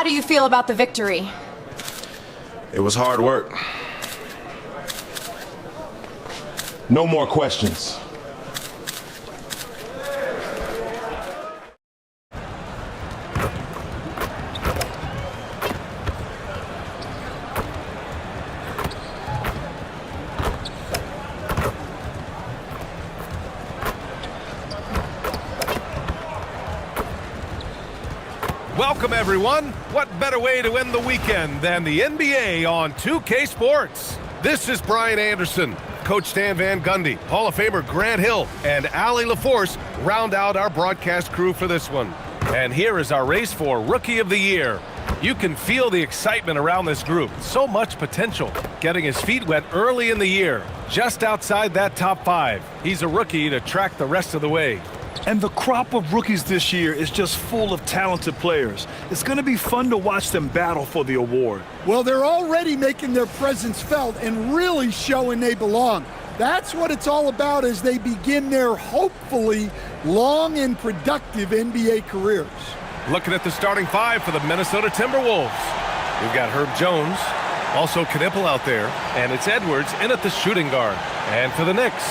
do you feel about the victory? It was hard work. No more questions. Welcome, everyone. What better way to end the weekend than the NBA on 2K Sports? This is Brian Anderson. Coach Stan Van Gundy, Hall of Famer Grant Hill, and Allie LaForce round out our broadcast crew for this one. And here is our race for Rookie of the Year. You can feel the excitement around this group. So much potential. Getting his feet wet early in the year. Just outside that top 5. He's a rookie to track the rest of the way. And the crop of rookies this year is just full of talented players. It's going to be fun to watch them battle for the award. Well, they're already making their presence felt and really showing they belong. That's what it's all about as they begin their hopefully long and productive NBA careers. Looking at the starting 5 for the Minnesota Timberwolves. We've got Herb Jones, also Knipple out there, and it's Edwards in at the shooting guard. And for the Knicks,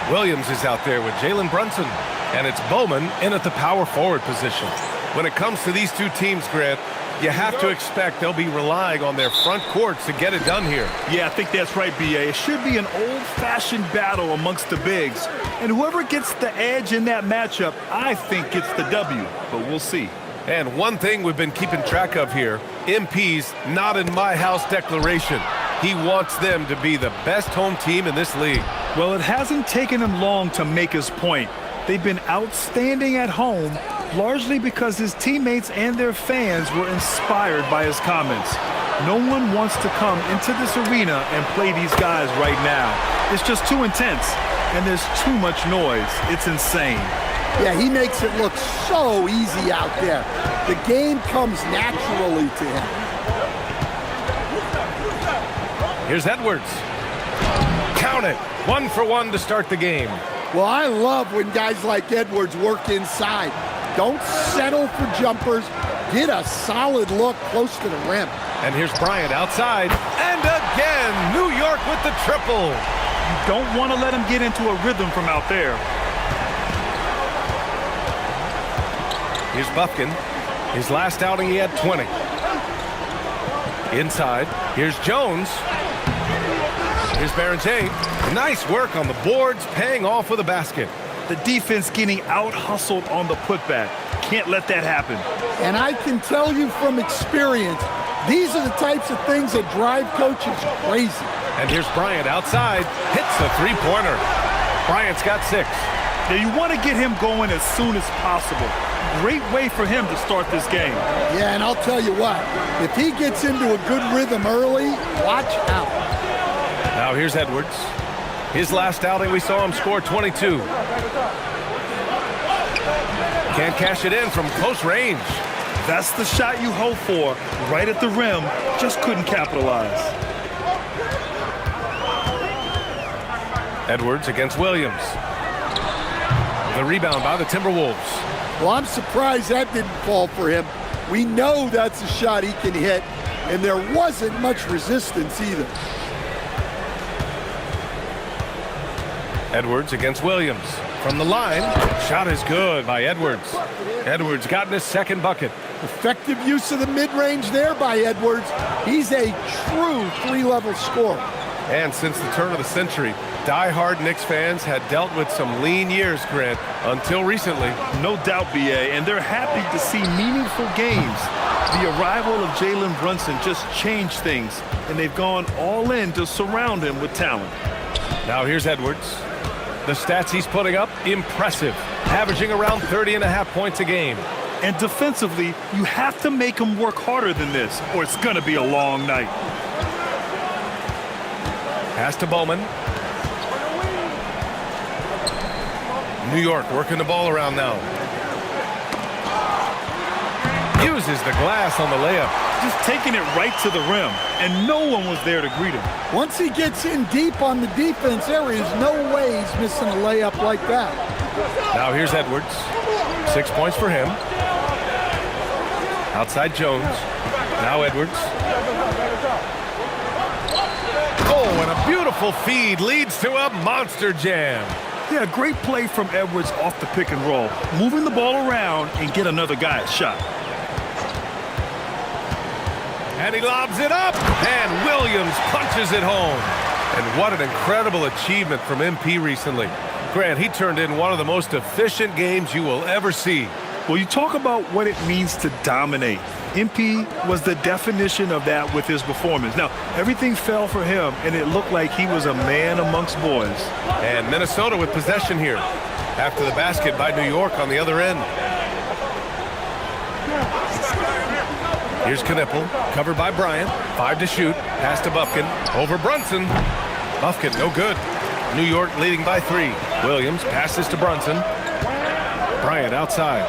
Williams is out there with Jalen Brunson. And it's Bowman in at the power forward position. When it comes to these two teams, Grant, you have to expect they'll be relying on their front courts to get it done here. Yeah, I think that's right, B.A. It should be an old-fashioned battle amongst the bigs. And whoever gets the edge in that matchup, I think gets the W. But we'll see. And one thing we've been keeping track of here, MP's not in my house declaration. He wants them to be the best home team in this league. Well, it hasn't taken him long to make his point. They've been outstanding at home, largely because his teammates and their fans were inspired by his comments. No one wants to come into this arena and play these guys right now. It's just too intense, and there's too much noise. It's insane. Yeah, he makes it look so easy out there. The game comes naturally to him. Here's Edwards. Count it. 1 for 1 to start the game. Well, I love when guys like Edwards work inside. Don't settle for jumpers. Get a solid look close to the rim. And here's Bryant outside. And again, New York with the triple. You don't want to let him get into a rhythm from out there. Here's Bufkin. His last outing, he had 20. Inside, here's Jones. Here's Barrett-James. Nice work on the boards, paying off with a basket. The defense getting out-hustled on the putback. Can't let that happen. And I can tell you from experience, these are the types of things that drive coaches crazy. And here's Bryant outside. Hits a three-pointer. Bryant's got 6. Now you want to get him going as soon as possible. Great way for him to start this game. Yeah, and I'll tell you what, if he gets into a good rhythm early, watch out. Now here's Edwards. His last outing, we saw him score 22. Can't cash it in from close range. That's the shot you hope for, right at the rim. Just couldn't capitalize. Edwards against Williams. The rebound by the Timberwolves. Well, I'm surprised that didn't fall for him. We know that's a shot he can hit, and there wasn't much resistance either. Edwards against Williams. From the line, shot is good by Edwards. Edwards got in his second bucket. Effective use of the mid-range there by Edwards. He's a true 3-level scorer. And since the turn of the century, die-hard Knicks fans had dealt with some lean years, Grant, until recently. No doubt, B.A., and they're happy to see meaningful games. The arrival of Jalen Brunson just changed things, and they've gone all in to surround him with talent. Now here's Edwards. The stats he's putting up, impressive. Averaging around 30.5 points a game. And defensively, you have to make him work harder than this, or it's going to be a long night. Pass to Bowman. New York working the ball around now. Uses the glass on the layup. Just taking it right to the rim, and no one was there to greet him. Once he gets in deep on the defense, there is no way he's missing a layup like that. Now here's Edwards. 6 points for him. Outside Jones. Now Edwards. Oh, and a beautiful feed leads to a monster jam. Yeah, great play from Edwards off the pick and roll. Moving the ball around and get another guy a shot. And he lobs it up, and Williams punches it home. And what an incredible achievement from MP recently. Grant, he turned in one of the most efficient games you will ever see. Well, you talk about what it means to dominate. MP was the definition of that with his performance. Now, everything fell for him, and it looked like he was a man amongst boys. And Minnesota with possession here. After the basket by New York on the other end. Here's Knippel, covered by Bryant. 5 to shoot, pass to Bufkin, over Brunson. Bufkin, no good. New York leading by 3. Williams passes to Brunson. Bryant outside.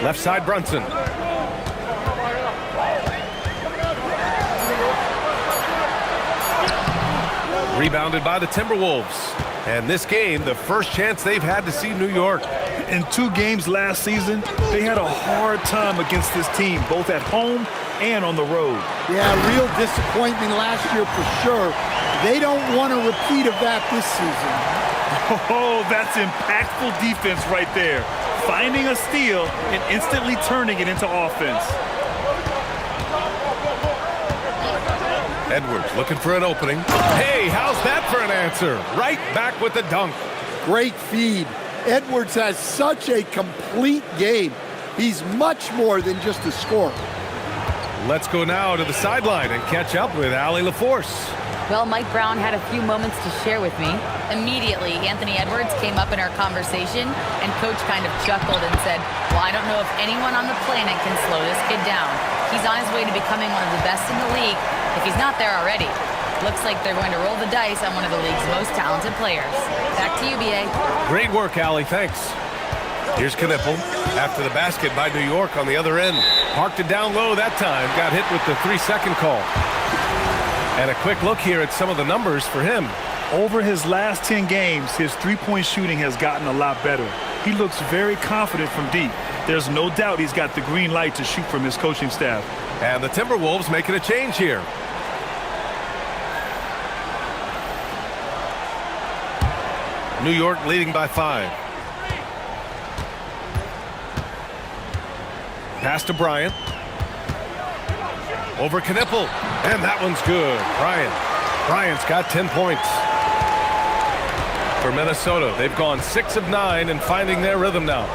Left side Brunson. Rebounded by the Timberwolves. And this game, the first chance they've had to see New York. In 2 games last season, they had a hard time against this team, both at home and on the road. Yeah, real disappointment last year for sure. They don't want a repeat of that this season. Oh, that's impactful defense right there. Finding a steal and instantly turning it into offense. Edwards looking for an opening. Hey, how's that for an answer? Right back with the dunk. Great feed. Edwards has such a complete game. He's much more than just a scorer. Let's go now to the sideline and catch up with Allie LaForce. Well, Mike Brown had a few moments to share with me. Immediately, Anthony Edwards came up in our conversation, and Coach kind of chuckled and said, well, I don't know if anyone on the planet can slow this kid down. He's on his way to becoming one of the best in the league, if he's not there already. Looks like they're going to roll the dice on one of the league's most talented players. Back to you, B.A. Great work, Allie. Thanks. Here's Knippel after the basket by New York on the other end. Parked it down low that time. Got hit with the 3-second call. And a quick look here at some of the numbers for him. Over his last 10 games, his three-point shooting has gotten a lot better. He looks very confident from deep. There's no doubt he's got the green light to shoot from his coaching staff. And the Timberwolves making a change here. New York leading by 5. Pass to Bryant. Over Knippel. And that one's good. Bryant's got 10 points. For Minnesota, they've gone 6 of 9 and finding their rhythm now.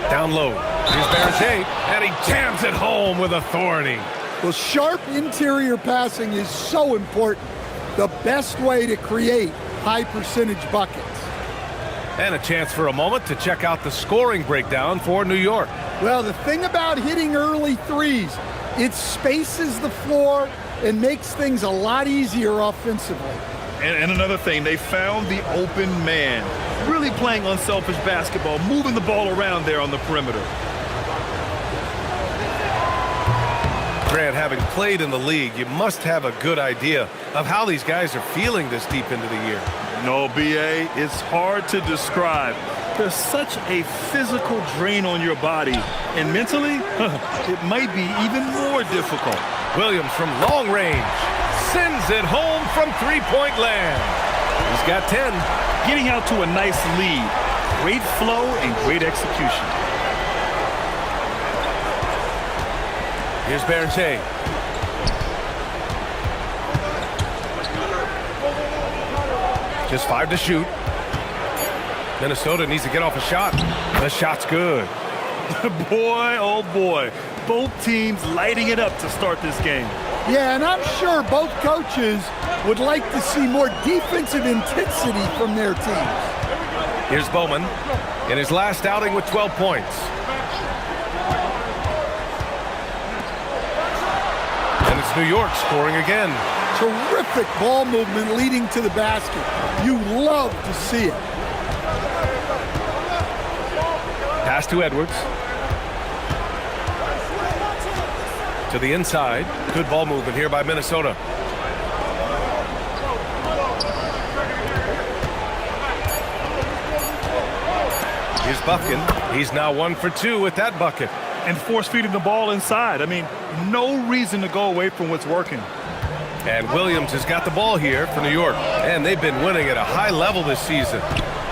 Down low. Here's Berger, and he jams it home with authority. Well, sharp interior passing is so important. The best way to create high-percentage buckets. And a chance for a moment to check out the scoring breakdown for New York. Well, the thing about hitting early threes, it spaces the floor and makes things a lot easier offensively. And another thing, they found the open man. Really playing unselfish basketball, moving the ball around there on the perimeter. Grant, having played in the league, you must have a good idea of how these guys are feeling this deep into the year. No, B.A., it's hard to describe. There's such a physical drain on your body. And mentally, it might be even more difficult. Williams from long range sends it home from three-point land. He's got 10. Getting out to a nice lead. Great flow and great execution. Here's Berger. Just 5 to shoot. Minnesota needs to get off a shot. The shot's good. Boy, oh boy. Both teams lighting it up to start this game. Yeah, and I'm sure both coaches would like to see more defensive intensity from their teams. Here's Bowman in his last outing with 12 points. And it's New York scoring again. Terrific ball movement leading to the basket. You love to see it. Pass to Edwards. To the inside. Good ball movement here by Minnesota. Here's Buffkin. He's now 1 for 2 with that bucket. And force feeding the ball inside. I mean, no reason to go away from what's working. And Williams has got the ball here for New York. And they've been winning at a high level this season.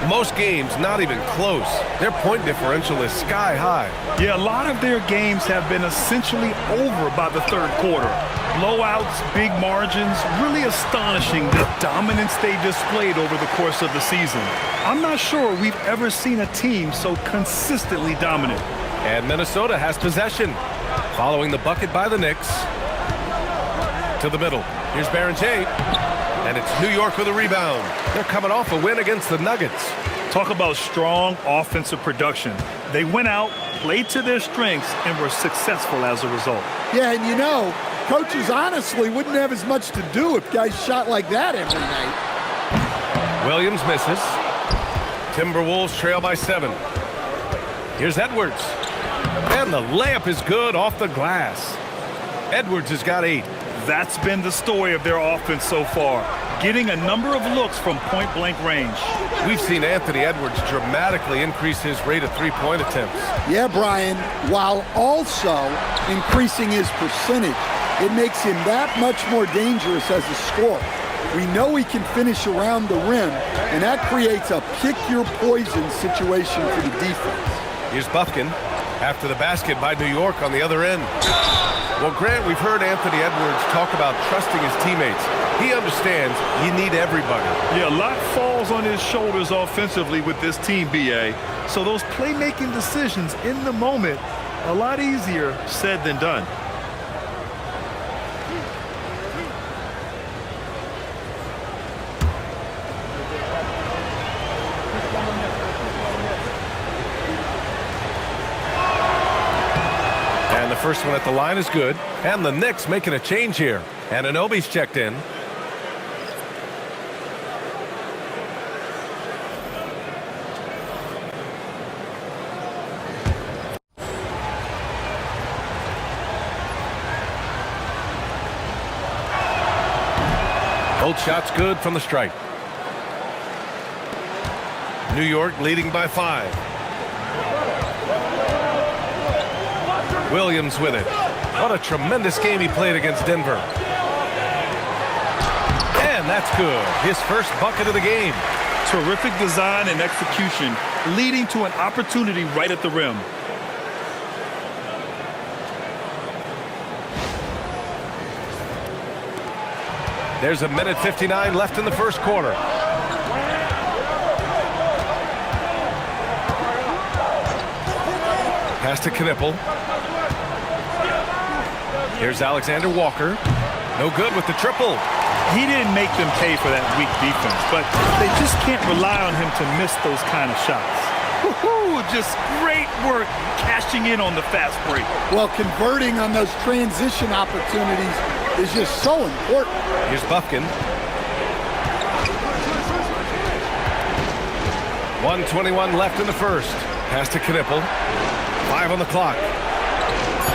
Most games not even close. Their point differential is sky high. Yeah, a lot of their games have been essentially over by the third quarter. Blowouts, big margins, really astonishing the dominance they displayed over the course of the season. I'm not sure we've ever seen a team so consistently dominant. And Minnesota has possession. Following the bucket by the Knicks. To the middle. Here's Barrenjay. And it's New York with a rebound. They're coming off a win against the Nuggets. Talk about strong offensive production. They went out, played to their strengths, and were successful as a result. Yeah, and you know, coaches honestly wouldn't have as much to do if guys shot like that every night. Williams misses. Timberwolves trail by 7. Here's Edwards. And the layup is good off the glass. Edwards has got 8. That's been the story of their offense so far, getting a number of looks from point-blank range. We've seen Anthony Edwards dramatically increase his rate of three-point attempts. Yeah, Brian, while also increasing his percentage. It makes him that much more dangerous as a scorer. We know he can finish around the rim, and that creates a pick-your-poison situation for the defense. Here's Buffkin after the basket by New York on the other end. Well, Grant, we've heard Anthony Edwards talk about trusting his teammates. He understands you need everybody. Yeah, a lot falls on his shoulders offensively with this team, B.A. So those playmaking decisions in the moment, a lot easier said than done. First one at the line is good. And the Knicks making a change here. And Anunoby's checked in. Both shots good from the stripe. New York leading by 5. Williams with it. What a tremendous game he played against Denver. And that's good. His first bucket of the game. Terrific design and execution, leading to an opportunity right at the rim. There's a minute 59 left in the first quarter. Pass to Knippel. Here's Alexander Walker. No good with the triple. He didn't make them pay for that weak defense, but they just can't rely on him to miss those kind of shots. Woohoo! Just great work cashing in on the fast break. Well, converting on those transition opportunities is just so important. Here's Buffkin. 1:21 left in the first. Pass to Knippel. 5 on the clock.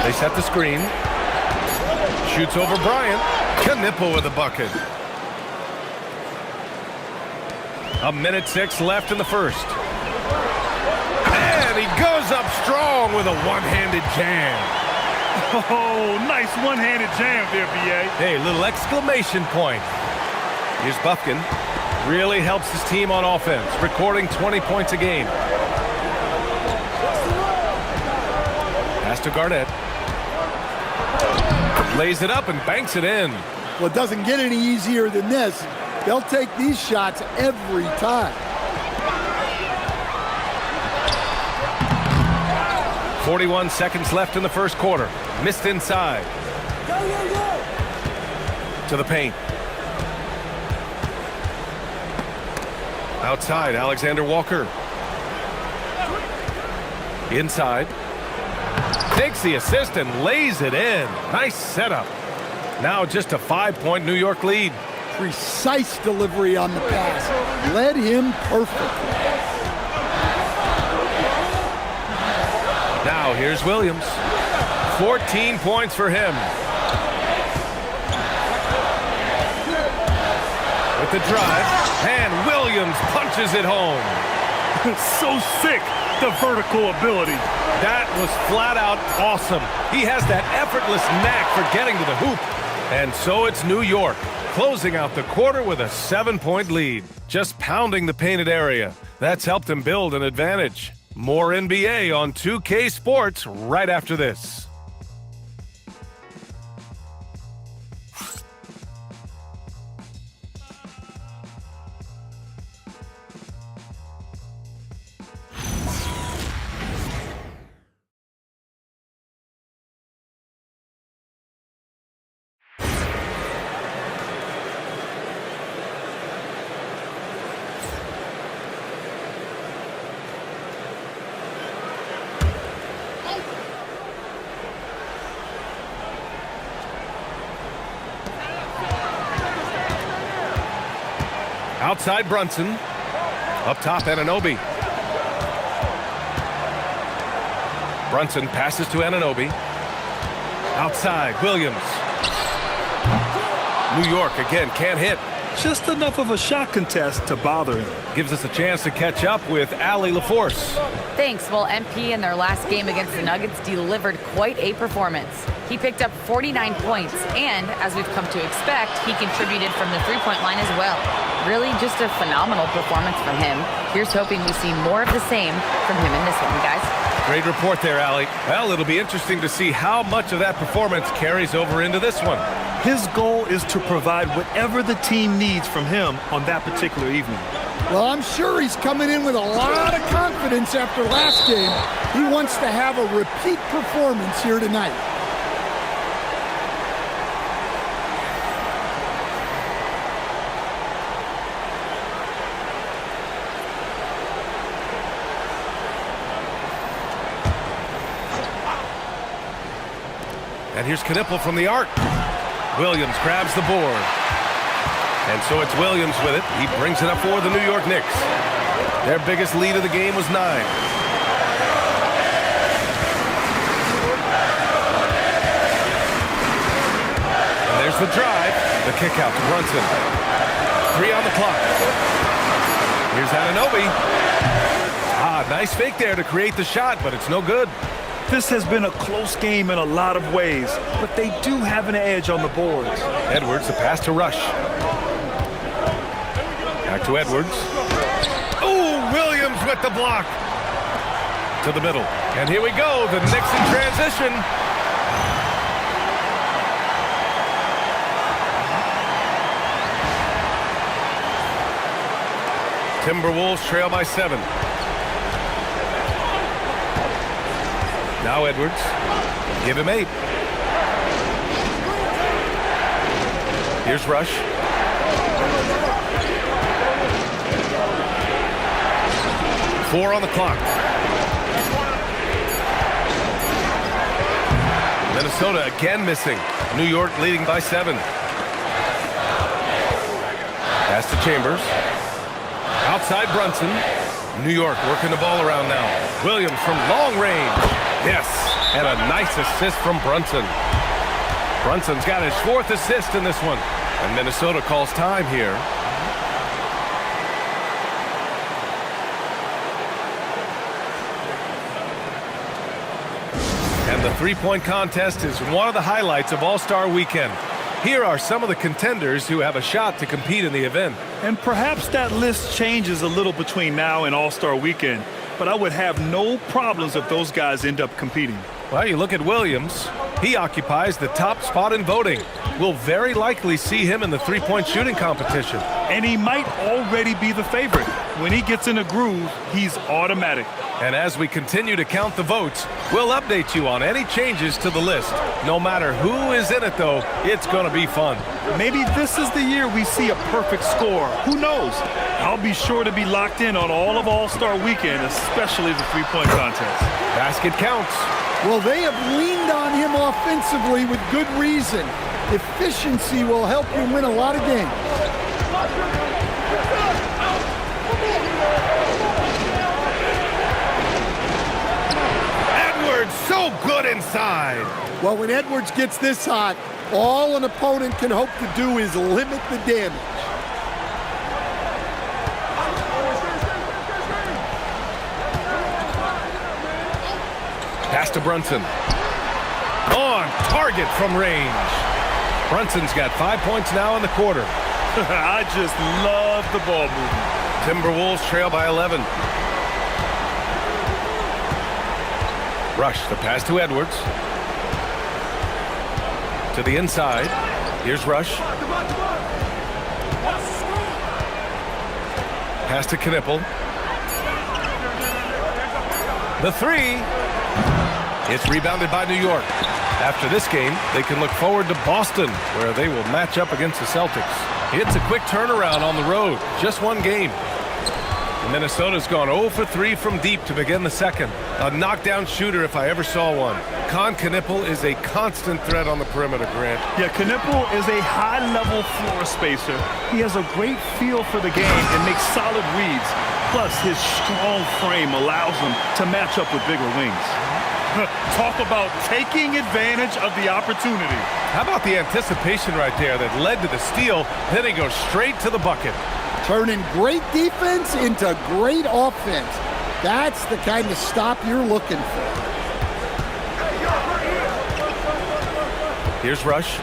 They set the screen. Shoots over Bryant. Knippel with a bucket. A minute 6 left in the first. And he goes up strong with a one-handed jam. Oh, nice one-handed jam there, B.A. Hey, little exclamation point. Here's Buffkin. Really helps his team on offense, recording 20 points a game. Pass to Garnett. Lays it up and banks it in. Well, it doesn't get any easier than this. They'll take these shots every time. 41 seconds left in the first quarter. Missed inside. To the paint. Outside, Alexander Walker. Inside. Takes the assist and lays it in. Nice setup. Now just a 5-point New York lead. Precise delivery on the pass. Led him perfectly. Now here's Williams. 14 points for him. With the drive, and Williams punches it home. So sick. the vertical ability. That was flat out awesome. He has that effortless knack for getting to the hoop. And so it's New York, closing out the quarter with a 7-point lead. Just pounding the painted area. That's helped him build an advantage. More NBA on 2K Sports right after this. Outside Brunson. Up top, Anunoby. Brunson passes to Anunoby. Outside, Williams. New York again can't hit. Just enough of a shot contest to bother him. Gives us a chance to catch up with Allie LaForce. Thanks. Well, MP in their last game against the Nuggets delivered quite a performance. He picked up 49 points, and as we've come to expect, he contributed from the three-point line as well. Really just a phenomenal performance from him. Here's hoping we see more of the same from him in this one, guys. Great report there, Allie. Well, it'll be interesting to see how much of that performance carries over into this one. His goal is to provide whatever the team needs from him on that particular evening. Well, I'm sure he's coming in with a lot of confidence after last game. He wants to have a repeat performance here tonight. And here's Knipple from the arc. Williams grabs the board. And so it's Williams with it. He brings it up for the New York Knicks. Their biggest lead of the game was 9. And there's the drive. The kick out to Brunson. 3 on the clock. Here's Anunoby. Nice fake there to create the shot, but it's no good. This has been a close game in a lot of ways, but they do have an edge on the boards. Edwards, the pass to Rush. Back to Edwards. Oh, Williams with the block. To the middle. And here we go, the Knicks in transition. Timberwolves trail by 7. Now Edwards. Give him 8. Here's Rush. Four on the clock. Minnesota again missing. New York leading by 7. Pass to Chambers. Outside Brunson. New York working the ball around now. Williams from long range. Yes, and a nice assist from Brunson. Brunson's got his 4th assist in this one. And Minnesota calls time here. And the three-point contest is one of the highlights of All-Star Weekend. Here are some of the contenders who have a shot to compete in the event. And perhaps that list changes a little between now and All-Star Weekend, but I would have no problems if those guys end up competing. Well, you look at Williams. He occupies the top spot in voting. We'll very likely see him in the three-point shooting competition. And he might already be the favorite. When he gets in a groove, he's automatic. And as we continue to count the votes, we'll update you on any changes to the list. No matter who is in it, though, it's going to be fun. Maybe this is the year we see a perfect score. Who knows? I'll be sure to be locked in on all of All-Star Weekend, especially the three-point contest. Basket counts. Well, they have leaned on him offensively with good reason. Efficiency will help you win a lot of games. Edwards, so good inside. Well, when Edwards gets this hot, all an opponent can hope to do is limit the damage. Pass to Brunson. On target from range. Brunson's got 5 points now in the quarter. I just love the ball movement. Timberwolves trail by 11. Rush, the pass to Edwards. To the inside. Here's Rush. Pass to Knippel. The three. It's rebounded by New York. After this game, they can look forward to Boston, where they will match up against the Celtics. It's a quick turnaround on the road. Just one game. Minnesota's gone 0 for 3 from deep to begin the second. A knockdown shooter if I ever saw one. Knippel is a constant threat on the perimeter, Grant. Yeah, Knippel is a high-level floor spacer. He has a great feel for the game and makes solid reads. Plus, his strong frame allows him to match up with bigger wings. Talk about taking advantage of the opportunity. How about the anticipation right there that led to the steal? Then he goes straight to the bucket. Turning great defense into great offense. That's the kind of stop you're looking for. Here's Rush.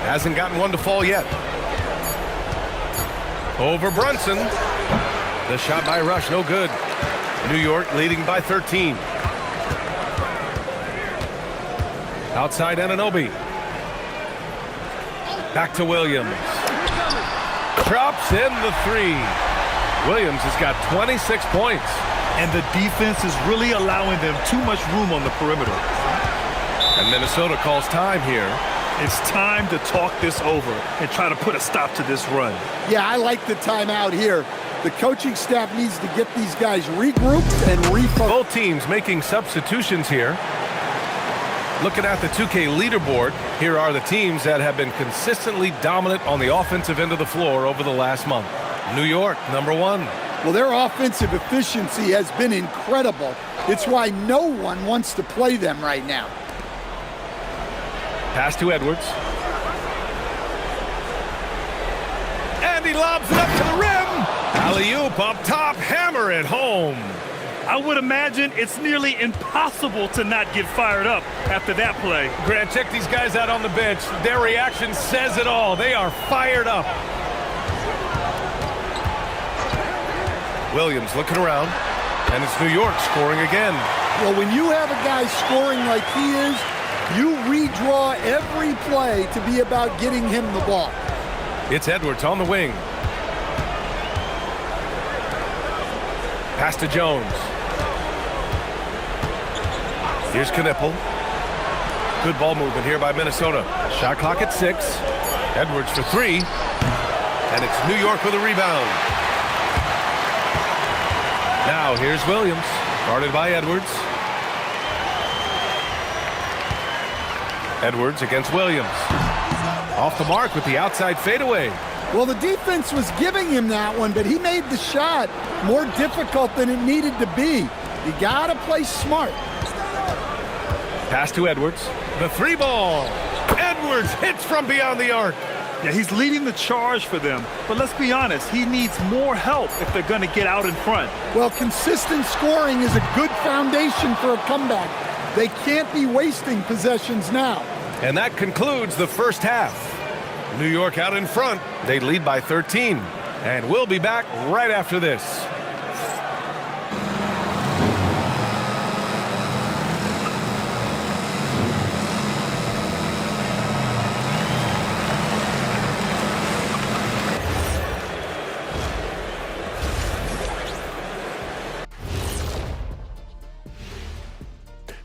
Hasn't gotten one to fall yet. Over Brunson. The shot by Rush, no good. New York leading by 13. Outside Anunoby. Back to Williams. Drops in the three. Williams has got 26 points. And the defense is really allowing them too much room on the perimeter. And Minnesota calls time here. It's time to talk this over and try to put a stop to this run. Yeah, I like the timeout here. The coaching staff needs to get these guys regrouped and refocused. Both teams making substitutions here. Looking at the 2K leaderboard, here are the teams that have been consistently dominant on the offensive end of the floor over the last month. New York, number 1. Well, their offensive efficiency has been incredible. It's why no one wants to play them right now. Pass to Edwards. And he lobs it up to the rim. Alley-oop up top, hammer it home. I would imagine it's nearly impossible to not get fired up after that play. Grant, check these guys out on the bench. Their reaction says it all. They are fired up. Williams looking around, and it's New York scoring again. Well, when you have a guy scoring like he is, you redraw every play to be about getting him the ball. It's Edwards on the wing. Pass to Jones. Here's Knippel. Good ball movement here by Minnesota. Shot clock at 6. Edwards for 3. And it's New York with a rebound. Now here's Williams. Guarded by Edwards. Edwards against Williams. Off the mark with the outside fadeaway. Well, the defense was giving him that one, but he made the shot more difficult than it needed to be. You got to play smart. Pass to Edwards. The 3 ball. Edwards hits from beyond the arc. Yeah, he's leading the charge for them. But let's be honest, he needs more help if they're going to get out in front. Well, consistent scoring is a good foundation for a comeback. They can't be wasting possessions now. And that concludes the first half. New York out in front. They lead by 13. And we'll be back right after this.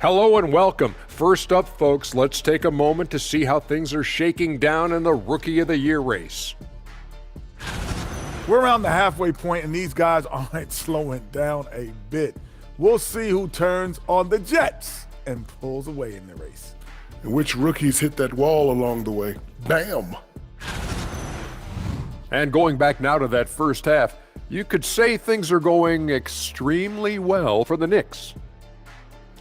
Hello and welcome. First up, folks, let's take a moment to see how things are shaking down in the Rookie of the Year race. We're around the halfway point, and these guys aren't slowing down a bit. We'll see who turns on the Jets and pulls away in the race. And which rookies hit that wall along the way? Bam! And going back now to that first half, you could say things are going extremely well for the Knicks.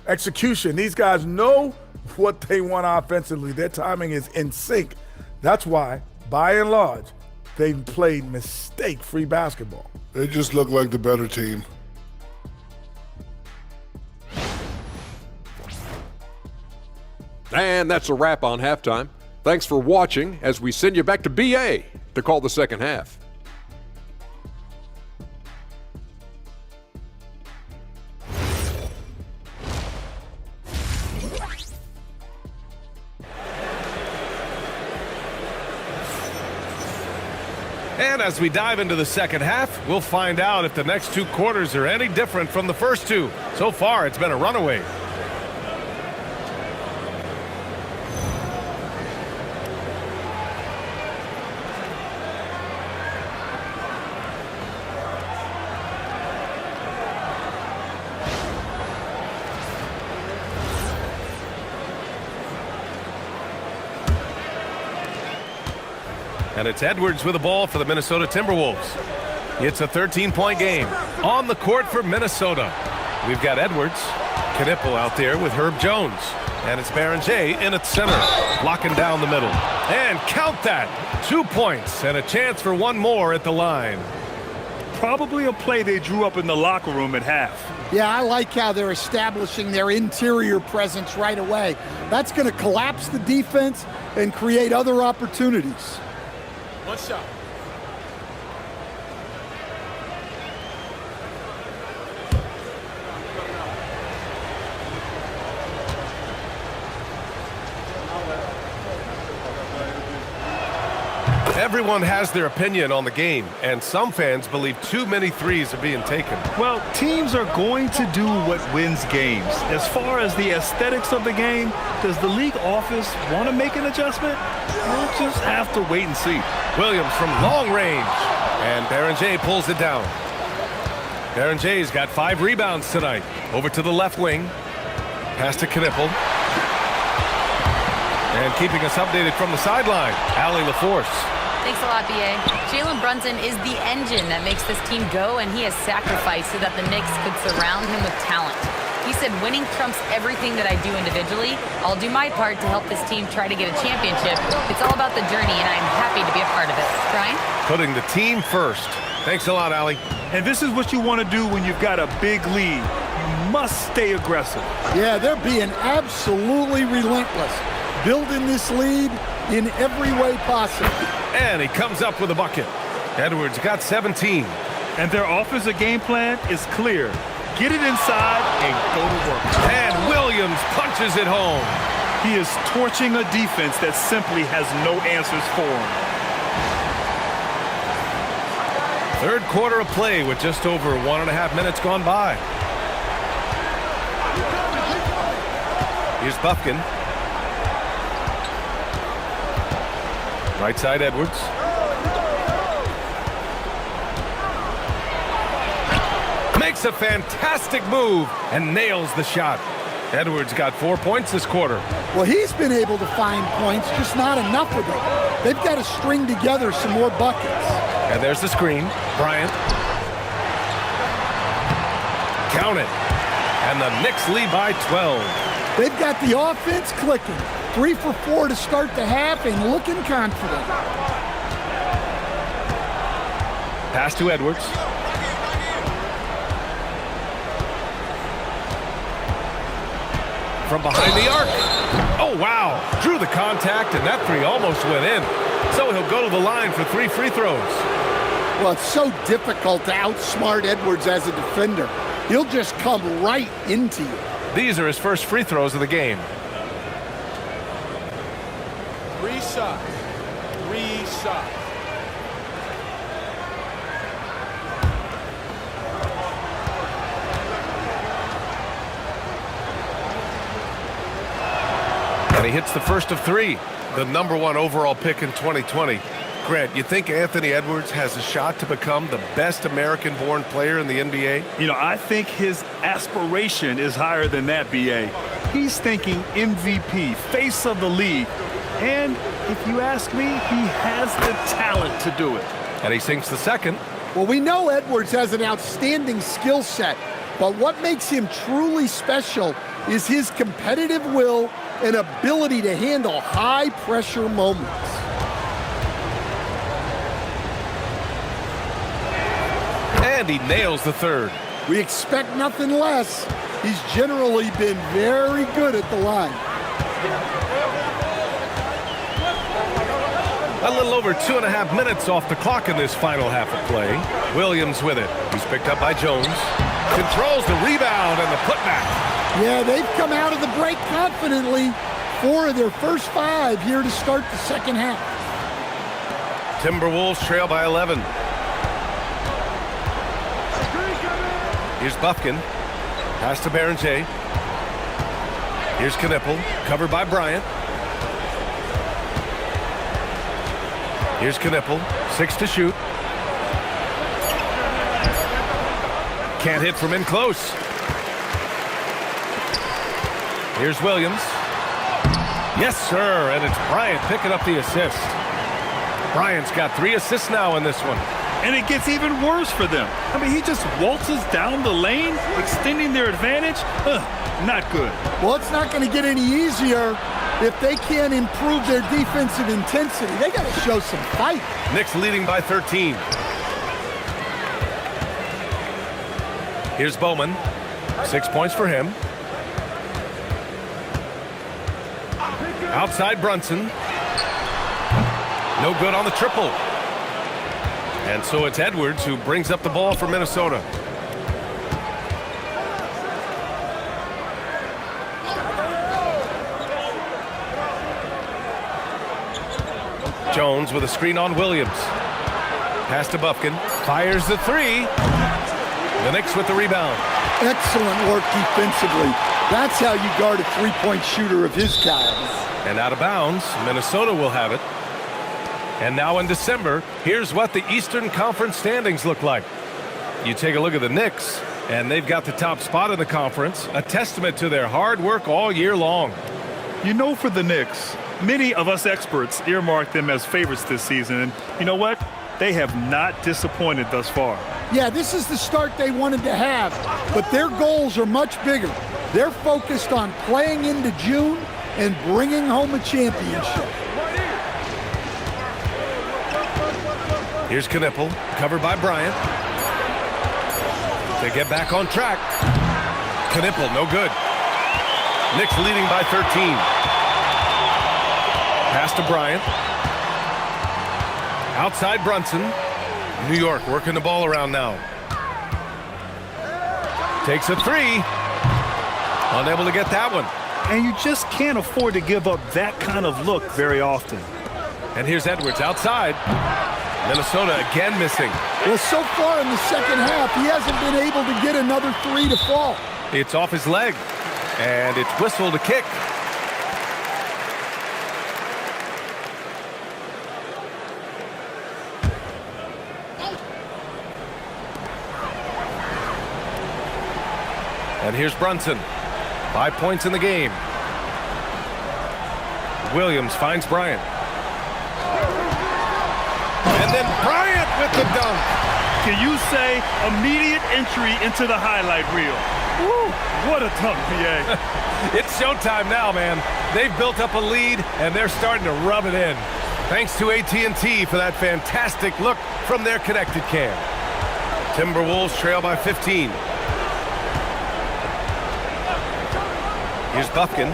Execution. These guys know what they want offensively. Their timing is in sync. That's why, by and large, they've played mistake-free basketball. They just look like the better team. And that's a wrap on halftime. Thanks for watching as we send you back to BA to call the second half. And as we dive into the second half, we'll find out if the next 2 quarters are any different from the first 2. So far, it's been a runaway. And it's Edwards with the ball for the Minnesota Timberwolves. It's a 13-point game on the court for Minnesota. We've got Edwards, Knipple out there with Herb Jones. And it's Barron-Jay in at center, locking down the middle. And count that, 2 points and a chance for one more at the line. Probably a play they drew up in the locker room at half. Yeah, I like how they're establishing their interior presence right away. That's going to collapse the defense and create other opportunities. One shot. Everyone has their opinion on the game, and some fans believe too many threes are being taken. Well, teams are going to do what wins games. As far as the aesthetics of the game, does the league office want to make an adjustment? We'll just have to wait and see. Williams from long range, and Barron-Jay pulls it down. Barron-Jay's got 5 rebounds tonight. Over to the left wing, pass to Knipple. And keeping us updated from the sideline, Allie LaForce. Thanks a lot, B.A. Jalen Brunson is the engine that makes this team go, and he has sacrificed so that the Knicks could surround him with talent. He said winning trumps everything that I do individually. I'll do my part to help this team try to get a championship. It's all about the journey, and I'm happy to be a part of it. Brian? Putting the team first. Thanks a lot, Allie. And this is what you want to do when you've got a big lead. You must stay aggressive. Yeah, they're being absolutely relentless, building this lead in every way possible. And he comes up with a bucket. Edwards got 17. And their offensive game plan is clear. Get it inside and go to work. And Williams punches it home. He is torching a defense that simply has no answers for him. Third quarter of play with just over 1.5 minutes gone by. Here's Bufkin. Right side, Edwards. Makes a fantastic move and nails the shot. Edwards got 4 points this quarter. Well, he's been able to find points, just not enough of them. They've got to string together some more buckets. And there's the screen. Bryant. Count it. And the Knicks lead by 12. They've got the offense clicking. 3 for 4 to start the half and looking confident. Pass to Edwards. From behind the arc. Oh, wow. Drew the contact, and that 3 almost went in. So he'll go to the line for 3 free throws. Well, it's so difficult to outsmart Edwards as a defender. He'll just come right into you. These are his first free throws of the game. 3 shots. 3 shots. And he hits the first of 3. The #1 overall pick in 2020. Grant, you think Anthony Edwards has a shot to become the best American-born player in the NBA? You know, I think his aspiration is higher than that, B.A. He's thinking MVP, face of the league. And if you ask me, he has the talent to do it. And he sinks the second. Well, we know Edwards has an outstanding skill set, but what makes him truly special is his competitive will and ability to handle high-pressure moments. And he nails the third. We expect nothing less. He's generally been very good at the line. A little over 2.5 minutes off the clock in this final half of play. Williams with it. He's picked up by Jones. Controls the rebound and the putback. Yeah, they've come out of the break confidently. 4 of their first 5 here to start the second half. Timberwolves trail by 11. Here's Bufkin. Pass to Berenger. Here's Knipple. Covered by Bryant. Here's Knipple. 6 to shoot. Can't hit from in close. Here's Williams. Yes, sir. And it's Bryant picking up the assist. Bryant's got 3 assists now in this one. And it gets even worse for them. I mean, he just waltzes down the lane, extending their advantage. Not good. Well, it's not going to get any easier if they can't improve their defensive intensity. They got to show some fight. Knicks leading by 13. Here's Bowman. 6 points for him. Outside Brunson. No good on the triple. And so it's Edwards who brings up the ball for Minnesota. Jones with a screen on Williams. Pass to Bufkin. Fires the 3. The Knicks with the rebound. Excellent work defensively. That's how you guard a three-point shooter of his caliber. And out of bounds, Minnesota will have it. And now in December, here's what the Eastern Conference standings look like. You take a look at the Knicks, and they've got the top spot in the conference, a testament to their hard work all year long. You know, for the Knicks, many of us experts earmarked them as favorites this season. And you know what? They have not disappointed thus far. Yeah, this is the start they wanted to have, but their goals are much bigger. They're focused on playing into June and bringing home a championship. Here's Knipple, covered by Bryant. They get back on track. Knipple, no good. Knicks leading by 13. Pass to Bryant. Outside Brunson. New York working the ball around now. Takes a 3. Unable to get that one. And you just can't afford to give up that kind of look very often. And here's Edwards outside. Minnesota again missing. Well, so far in the second half, he hasn't been able to get another 3 to fall. It's off his leg. And it's whistled to kick. And here's Brunson. 5 points in the game. Williams finds Bryant. And then Bryant with the dunk. Can you say immediate entry into the highlight reel? Woo, what a dunk, PA. It's showtime now, man. They've built up a lead, and they're starting to rub it in. Thanks to AT&T for that fantastic look from their connected cam. Timberwolves trail by 15. Here's Bufkin.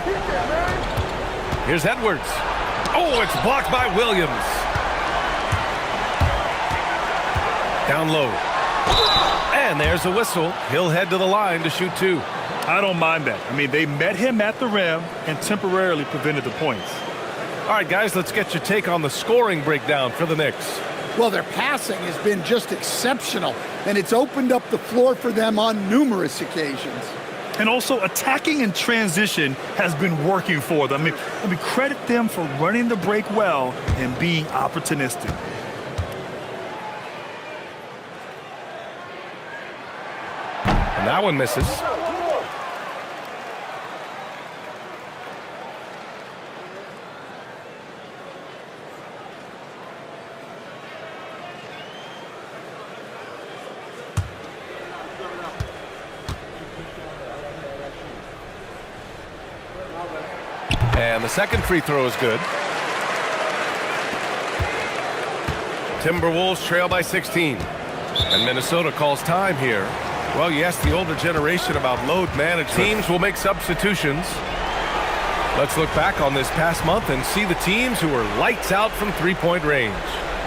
Here's Edwards. Oh, it's blocked by Williams. Down low. And there's a whistle. He'll head to the line to shoot 2. I don't mind that. I mean, they met him at the rim and temporarily prevented the points. All right, guys, let's get your take on the scoring breakdown for the Knicks. Well, their passing has been just exceptional, and it's opened up the floor for them on numerous occasions. And also, attacking in transition has been working for them. I mean, credit them for running the break well and being opportunistic. And that one misses. And the second free throw is good. Timberwolves trail by 16. And Minnesota calls time here. Well, you ask the older generation about load management. Teams will make substitutions. Let's look back on this past month and see the teams who were lights out from three-point range.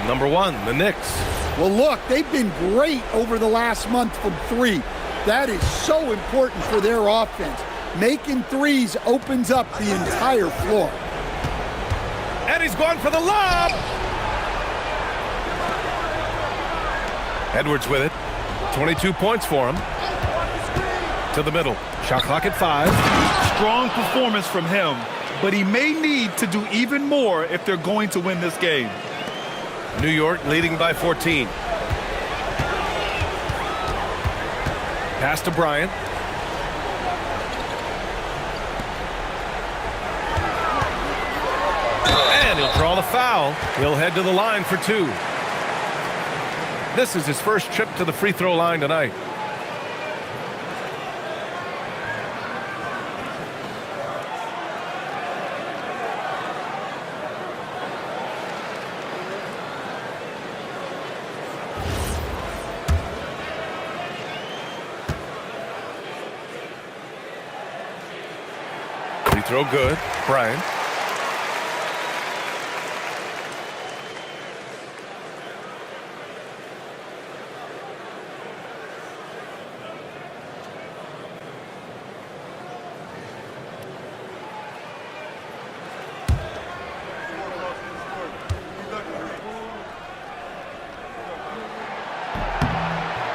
Number 1, the Knicks. Well, look, they've been great over the last month from 3. That is so important for their offense. Making threes opens up the entire floor. And he's going for the lob. Edwards with it. 22 points for him. To the middle. Shot clock at 5. Strong performance from him, but he may need to do even more if they're going to win this game. New York leading by 14. Pass to Bryant. And he'll draw the foul. He'll head to the line for 2. This is his first trip to the free throw line tonight. Free throw good. Bryant.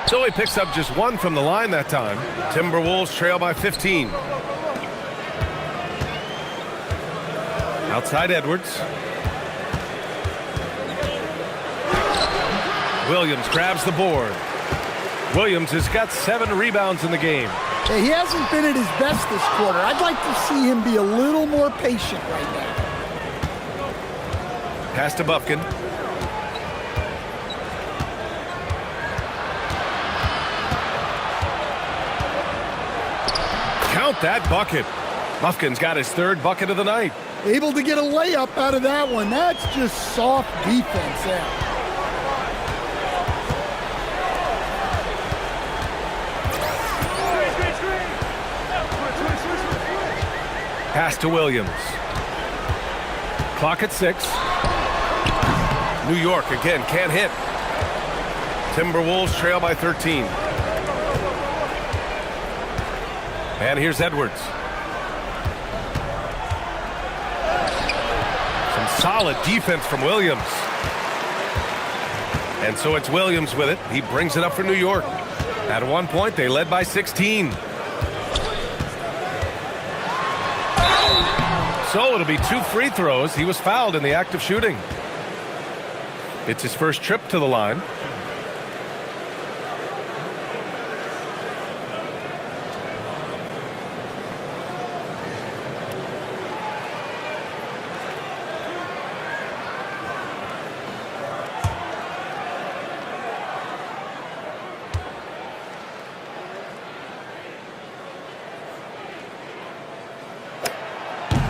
So he picks up just 1 from the line that time. Timberwolves trail by 15. Outside Edwards. Williams grabs the board. Williams has got 7 rebounds in the game. Hey, he hasn't been at his best this quarter. I'd like to see him be a little more patient right now. Pass to Bufkin. Count that bucket. Bufkin's got his 3rd bucket of the night. Able to get a layup out of that one. That's just soft defense there. Pass to Williams. Clock at 6. New York again can't hit. Timberwolves trail by 13. And here's Edwards. Some solid defense from Williams. And so it's Williams with it. He brings it up for New York. At one point, they led by 16. So it'll be 2 free throws. He was fouled in the act of shooting. It's his first trip to the line.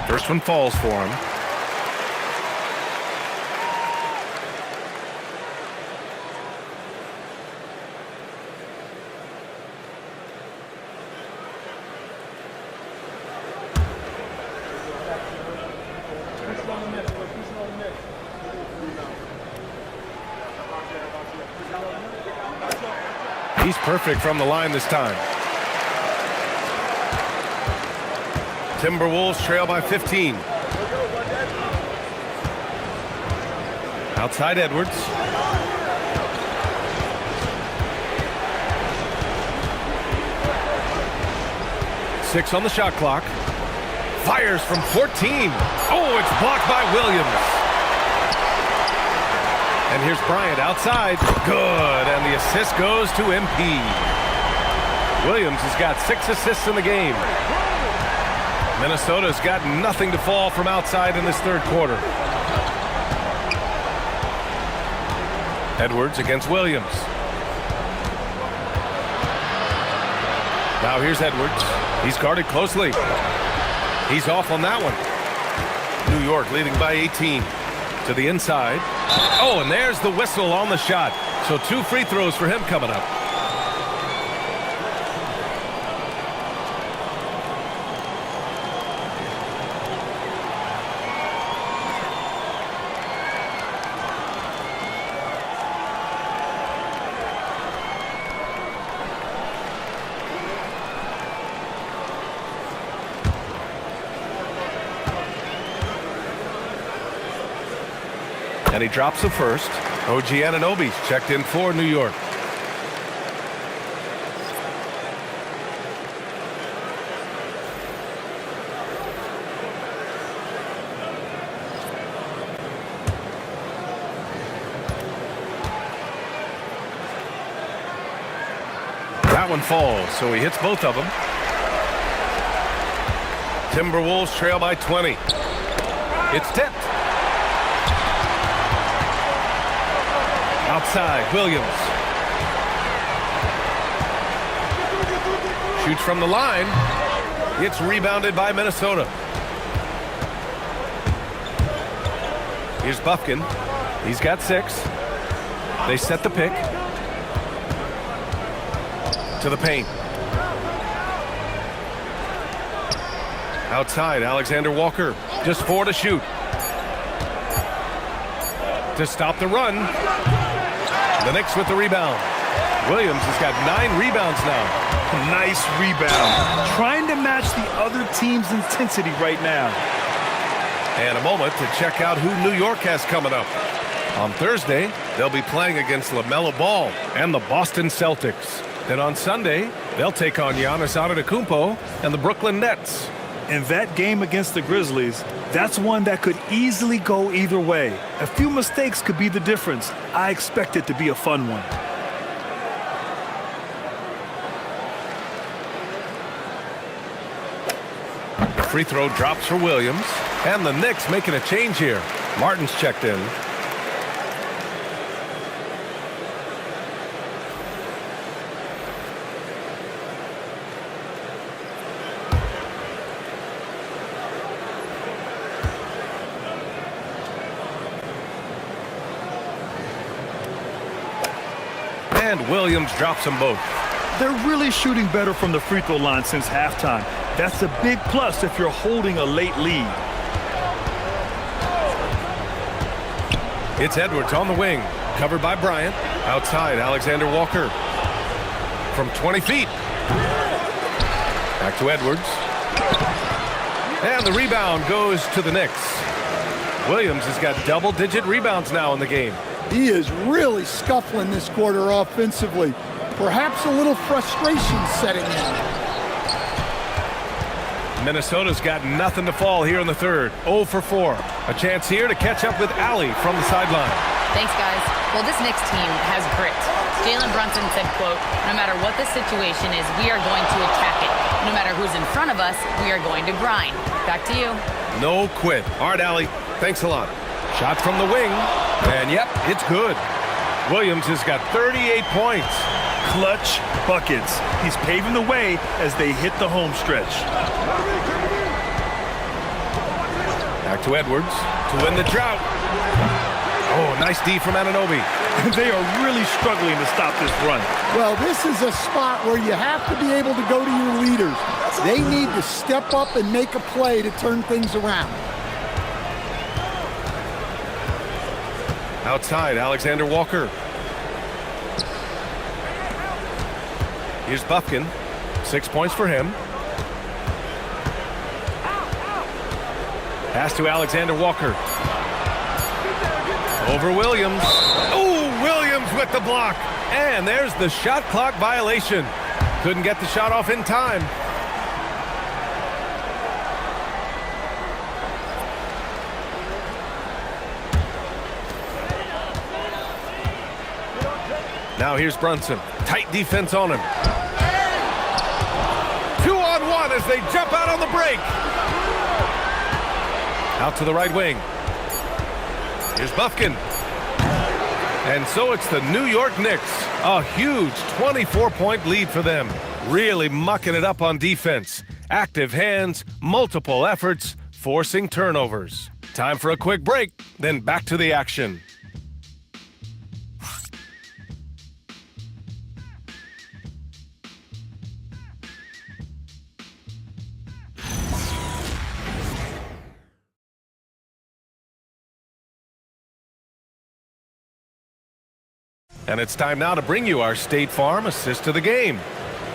First one falls for him. He's perfect from the line this time. Timberwolves trail by 15. Outside Edwards. Six on the shot clock. Fires from 14. Oh, it's blocked by Williams. And here's Bryant outside. Good, and the assist goes to MP. Williams has got 6 assists in the game. Minnesota's got nothing to fall from outside in this 3rd quarter. Edwards against Williams. Now here's Edwards. He's guarded closely. He's off on that one. New York leading by 18. To the inside. Oh, and there's the whistle on the shot. So 2 free throws for him coming up. And he drops the first. OG Anunoby's checked in for New York. That one falls, so he hits both of them. Timberwolves trail by 20. It's tipped. Outside, Williams. Shoots from the line. It's rebounded by Minnesota. Here's Buffkin. He's got 6. They set the pick. To the paint. Outside, Alexander Walker. Just 4 to shoot. To stop the run. The Knicks with the rebound. Williams has got 9 rebounds now. Nice rebound. Trying to match the other team's intensity right now. And a moment to check out who New York has coming up. On Thursday, they'll be playing against LaMelo Ball and the Boston Celtics. Then on Sunday, they'll take on Giannis Antetokounmpo and the Brooklyn Nets. In that game against the Grizzlies, that's one that could easily go either way. A few mistakes could be the difference. I expect it to be a fun one. Free throw drops for Williams. And the Knicks making a change here. Martin's checked in. And Williams drops them both. They're really shooting better from the free throw line since halftime. That's a big plus if you're holding a late lead. It's Edwards on the wing, covered by Bryant. Outside, Alexander Walker. From 20 feet. Back to Edwards. And the rebound goes to the Knicks. Williams has got double-digit rebounds now in the game. He is really scuffling this quarter offensively. Perhaps a little frustration setting in. Minnesota's got nothing to fall here in the third. 0 for 4. A chance here to catch up with Allie from the sideline. Thanks, guys. Well, this Knicks team has grit. Jalen Brunson said, quote, "No matter what the situation is, we are going to attack it. No matter who's in front of us, we are going to grind." Back to you. No quit. All right, Allie. Thanks a lot. Shot from the wing. And, yep, it's good. Williams has got 38 points. Clutch buckets. He's paving the way as they hit the home stretch. Back to Edwards to win the drought. Oh, nice D from Anunoby. They are really struggling to stop this run. Well, this is a spot where you have to be able to go to your leaders. They need to step up and make a play to turn things around. Outside, Alexander Walker. Here's Buffkin. 6 points for him. Pass to Alexander Walker. Over Williams. Oh, Williams with the block. And there's the shot clock violation. Couldn't get the shot off in time. Now here's Brunson. Tight defense on him. 2-on-1 as they jump out on the break. Out to the right wing. Here's Buffkin. And so it's the New York Knicks. A huge 24-point lead for them. Really mucking it up on defense. Active hands, multiple efforts, forcing turnovers. Time for a quick break, then back to the action. And it's time now to bring you our State Farm assist to the game.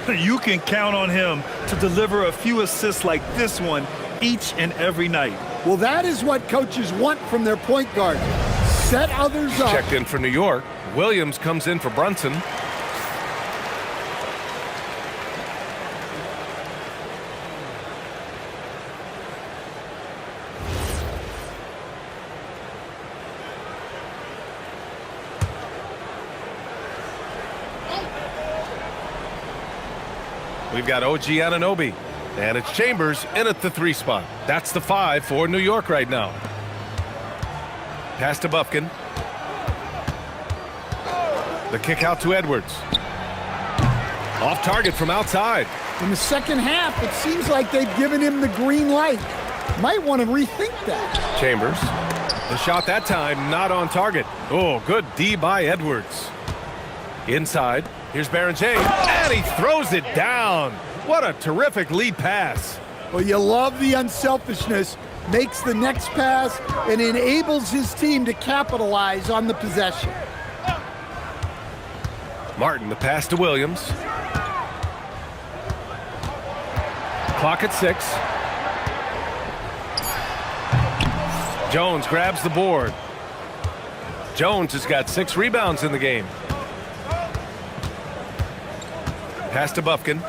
You can count on him to deliver a few assists like this one each and every night. Well, that is what coaches want from their point guard. set others up. Checked in for New York. Williams comes in for Brunson. We've got OG Anunoby, and it's Chambers in at the 3 spot. That's the 5 for New York right now. Pass to Bufkin. The kick out to Edwards. Off target from outside. In the second half, it seems like they've given him the green light. Might want to rethink that. Chambers. The shot that time not on target. Oh, good D by Edwards. Inside. Here's Berenger, and he throws it down. What a terrific lead pass. Well, you love the unselfishness. Makes the next pass and enables his team to capitalize on the possession. Martin, the pass to Williams. Clock at 6. Jones grabs the board. Jones has got 6 rebounds in the game. Pass to Bufkin.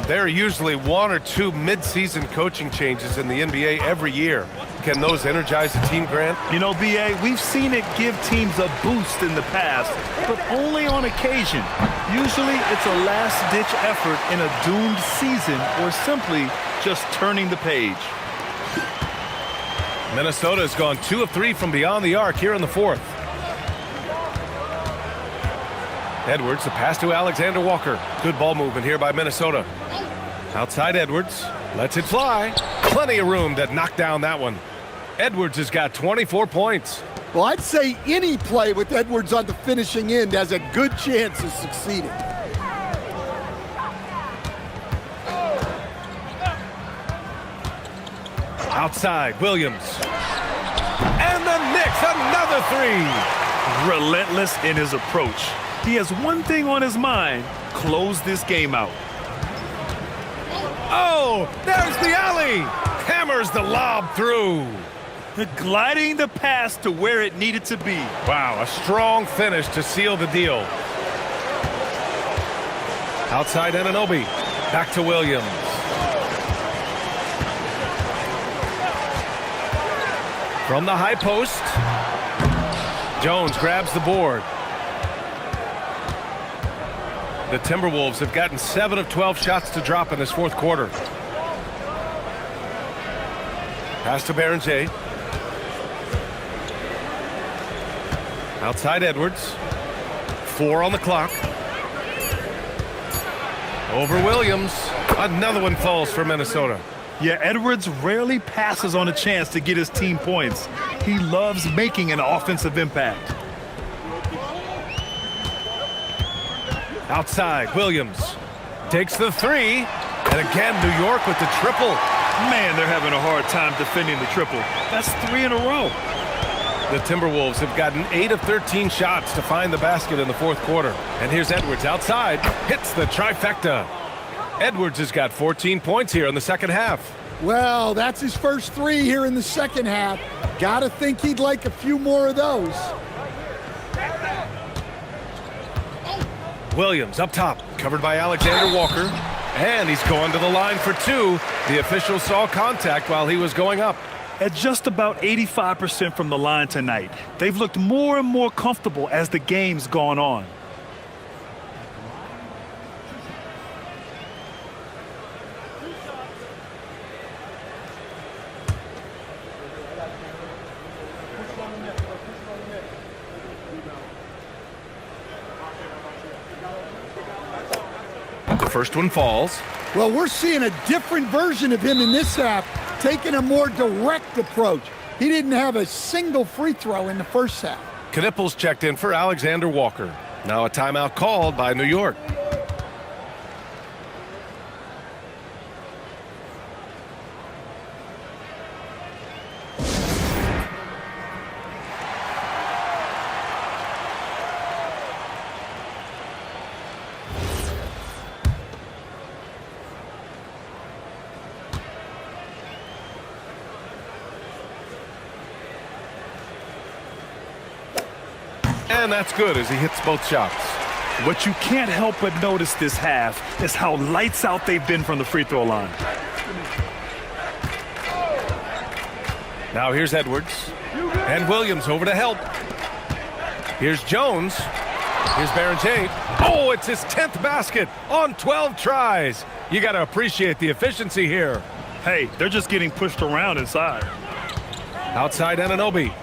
There are usually 1 or 2 mid-season coaching changes in the NBA every year. Can those energize the team, Grant? You know, B.A., we've seen it give teams a boost in the past, but only on occasion. Usually it's a last-ditch effort in a doomed season or simply just turning the page. Minnesota has gone 2 of 3 from beyond the arc here in the 4th. Edwards, the pass to Alexander Walker. Good ball movement here by Minnesota. Outside Edwards, lets it fly. Plenty of room to knock down that one. Edwards has got 24 points. Well, I'd say any play with Edwards on the finishing end has a good chance of succeeding. Outside, Williams. And the Knicks, another 3. Relentless in his approach. He has one thing on his mind: close this game out. Oh, there's the alley. Hammers the lob through. Gliding the pass to where it needed to be. Wow, a strong finish to seal the deal. Outside Anunoby. Back to Williams. From the high post. Jones grabs the board. The Timberwolves have gotten 7 of 12 shots to drop in this 4th quarter. Pass to Berenger. Outside Edwards. 4 on the clock. Over Williams. Another one falls for Minnesota. Yeah, Edwards rarely passes on a chance to get his team points. He loves making an offensive impact. Outside, Williams takes the 3. And again, New York with the triple. Man, they're having a hard time defending the triple. That's 3 in a row. The Timberwolves have gotten 8 of 13 shots to find the basket in the 4th quarter. And here's Edwards outside, hits the trifecta. Edwards has got 14 points here in the second half. Well, that's his first 3 here in the second half. Gotta think he'd like a few more of those. Williams up top, covered by Alexander Walker. And he's going to the line for 2. The official saw contact while he was going up. At just about 85% from the line tonight, they've looked more and more comfortable as the game's gone on. The first one falls. Well, we're seeing a different version of him in this half, taking a more direct approach. He didn't have a single free throw in the first half. Knipples checked in for Alexander Walker. Now a timeout called by New York. And that's good as he hits both shots. What you can't help but notice this half is how lights out they've been from the free throw line. Now here's Edwards. And Williams over to help. Here's Jones. Here's Barrenjay. Oh, it's his 10th basket on 12 tries. You got to appreciate the efficiency here. Hey, they're just getting pushed around inside. Outside Anunoby.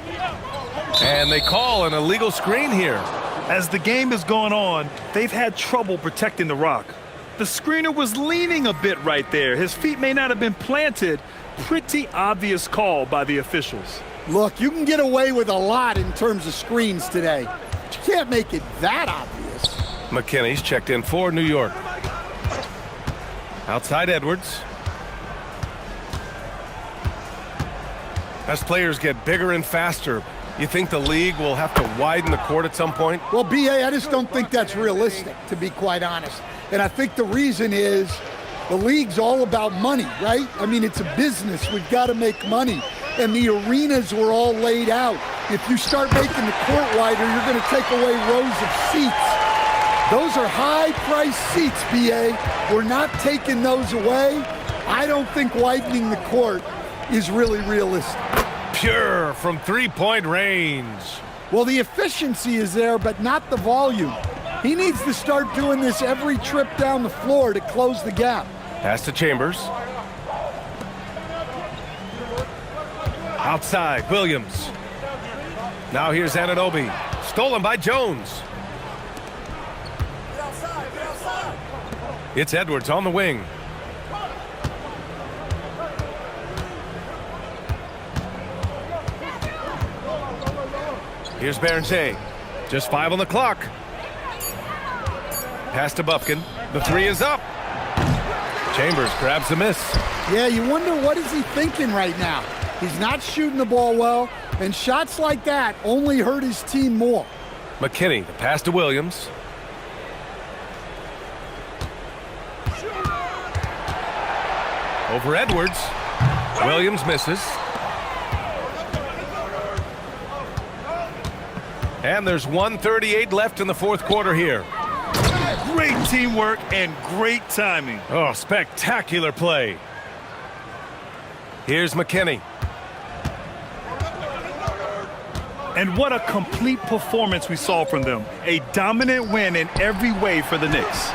And they call an illegal screen here. As the game has gone on, they've had trouble protecting the rock. The screener was leaning a bit right there. His feet may not have been planted. Pretty obvious call by the officials. Look, you can get away with a lot in terms of screens today. But you can't make it that obvious. McKinney's checked in for New York. Outside Edwards. As players get bigger and faster, you think the league will have to widen the court at some point? Well, B.A., I just don't think that's realistic, to be quite honest. And I think the reason is the league's all about money, right? I mean, it's a business. We've got to make money. And the arenas were all laid out. If you start making the court wider, you're going to take away rows of seats. Those are high-priced seats, B.A. We're not taking those away. I don't think widening the court is really realistic. Pure from three-point range. Well, the efficiency is there, but not the volume. He needs to start doing this every trip down the floor to close the gap. Pass to Chambers. Outside, Williams. Now here's Anunoby. Stolen by Jones. It's Edwards on the wing. Here's Barrenjay. Just 5 on the clock. Pass to Bufkin. The three is up. Chambers grabs the miss. Yeah, you wonder what is he thinking right now. He's not shooting the ball well, and shots like that only hurt his team more. McKinney, the pass to Williams. Over Edwards. Williams misses. And there's 1:38 left in the fourth quarter here. Great teamwork and great timing. Oh, spectacular play. Here's McKinney. And what a complete performance we saw from them. A dominant win in every way for the Knicks.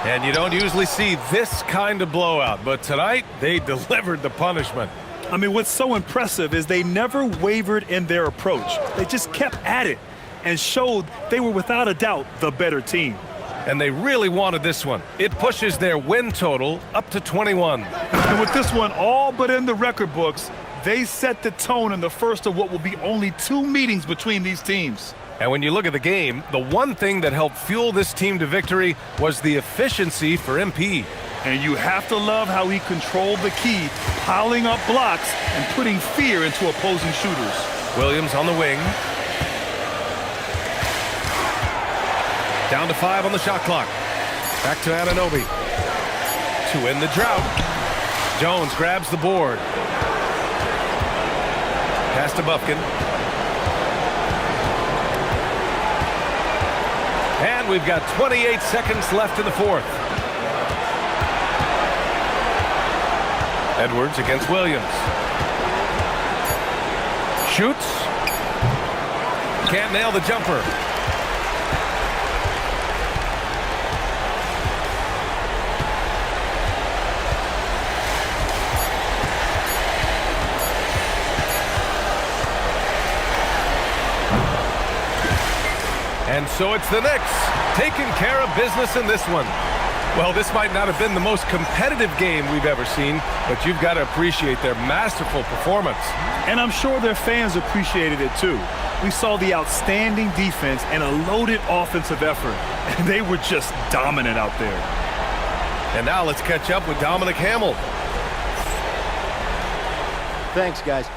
And you don't usually see this kind of blowout, but tonight they delivered the punishment. I mean, what's so impressive is they never wavered in their approach. They just kept at it and showed they were without a doubt the better team. And they really wanted this one. It pushes their win total up to 21. And with this one all but in the record books, they set the tone in the first of what will be only 2 meetings between these teams. And when you look at the game, the one thing that helped fuel this team to victory was the efficiency for MP. And you have to love how he controlled the key, piling up blocks and putting fear into opposing shooters. Williams on the wing. Down to 5 on the shot clock. Back to Anunoby. To end the drought. Jones grabs the board. Pass to Bufkin. And we've got 28 seconds left in the fourth. Edwards against Williams. Shoots. Can't nail the jumper. And so it's the Knicks taking care of business in this one. Well, this might not have been the most competitive game we've ever seen, but you've got to appreciate their masterful performance. And I'm sure their fans appreciated it too. We saw the outstanding defense and a loaded offensive effort, and they were just dominant out there. And now let's catch up with Dominic Hamill. Thanks, guys.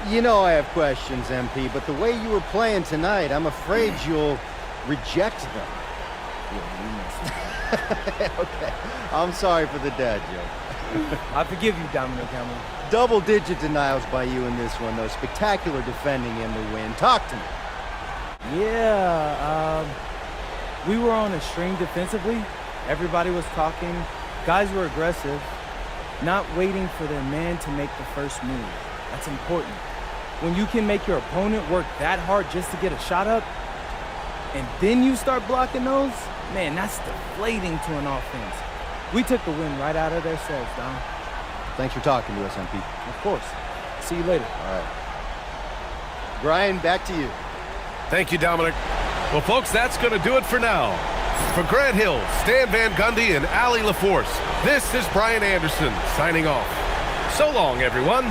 You know I have questions, MP, but the way you were playing tonight, I'm afraid you'll reject them. Okay, I'm sorry for the dad joke. I forgive you, Dominic Hamill. Double-digit denials by you in this one, though. Spectacular defending in the win. Talk to me. Yeah, we were on a string defensively. Everybody was talking. Guys were aggressive, not waiting for their man to make the first move. That's important. When you can make your opponent work that hard just to get a shot up, and then you start blocking those, man, that's deflating to an offense. We took the win right out of their selves, Dom. Thanks for talking to us, MP. Of course. See you later. All right. Brian, back to you. Thank you, Dominic. Well, folks, that's going to do it for now. For Grant Hill, Stan Van Gundy, and Allie LaForce, this is Brian Anderson signing off. So long, everyone.